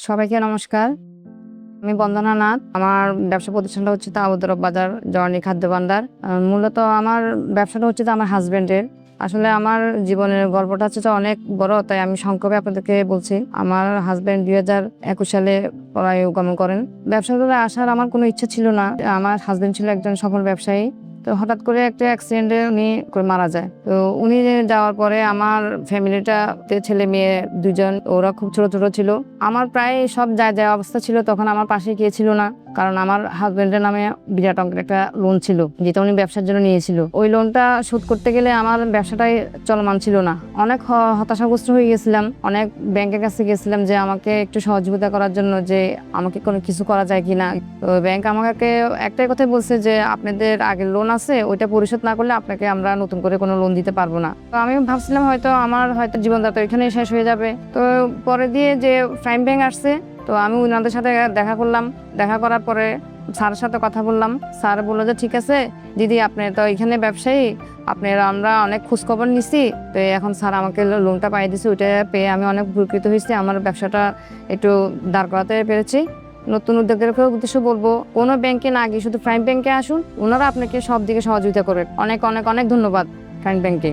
সবাইকে নমস্কার। আমি বন্দনা নাথ। আমার ব্যবসা প্রতিষ্ঠানটা হচ্ছে তাবুদরব বাজার জর্নি খাদ্য ভান্ডার। মূলত আমার ব্যবসাটা হচ্ছে আমার হাসব্যান্ডের। আসলে আমার জীবনের গল্পটা হচ্ছে অনেক বড়, তাই আমি সংক্ষেপে আপনাদেরকে বলছি। আমার হাসব্যান্ড 2021 সালে পরলোকগমন করেন। ব্যবসাতে আসার আমার কোনো ইচ্ছা ছিল না। আমার হাসব্যান্ড ছিল একজন সফল ব্যবসায়ী। তো হঠাৎ করে একটা অ্যাক্সিডেন্টে উনি মারা যায়। তো উনি যাওয়ার পরে আমার ফ্যামিলিটাতে ছেলে মেয়ে দুজন, ওরা খুব ছোট ছোট ছিল। আমার প্রায় সব যায় অবস্থা ছিল, তখন আমার পাশে কে ছিল না। কারণ আমার হাজবেন্ডের নামে বিরাট অঙ্কের একটা লোন ছিল, যেটা উনি ব্যবসার জন্য নিয়েছিল। ওই লোনটা শোধ করতে গেলে আমার ব্যবসাটাই চলমান ছিল না। অনেক হতাশাগ্রস্ত হয়ে গেছিলাম। অনেক ব্যাংকের কাছে গেছিলাম যে আমাকে একটু সহযোগিতা করার জন্য, যে আমাকে কোনো কিছু করা যায় কিনা। তো ব্যাংক আমাকে একটাই কথা বলছে যে আপনাদের আগের লোন আছে, ওইটা পরিশোধ না করলে আপনাকে আমরা নতুন করে কোনো লোন দিতে পারবো না। তো আমি ভাবছিলাম আমার জীবনযাত্রা এখানেই শেষ হয়ে যাবে। তো পরে দিয়ে যে প্রাইম ব্যাংক আসছে, তো আমি ওনাদের সাথে দেখা করলাম। দেখা করার পরে স্যারের সাথে কথা বললাম। স্যার বললো যে ঠিক আছে দিদি, আপনি তো এখানে ব্যবসায়ী, আমরা অনেক খোঁজখবর নিছি। তো এখন স্যার আমাকে লোনটা পাইয়ে দিচ্ছে। ওইটা পেয়ে আমি অনেক উপকৃত হয়েছি। আমার ব্যবসাটা একটু দাঁড় করাতে পেরেছি। নতুন উদ্যোগেরকেও উদ্দেশ্য বলবো, কোনো ব্যাংকে না গিয়ে শুধু প্রাইম ব্যাংকে আসুন, ওনারা আপনাকে সব দিকে সহযোগিতা করবে। অনেক অনেক অনেক ধন্যবাদ প্রাইম ব্যাংকে।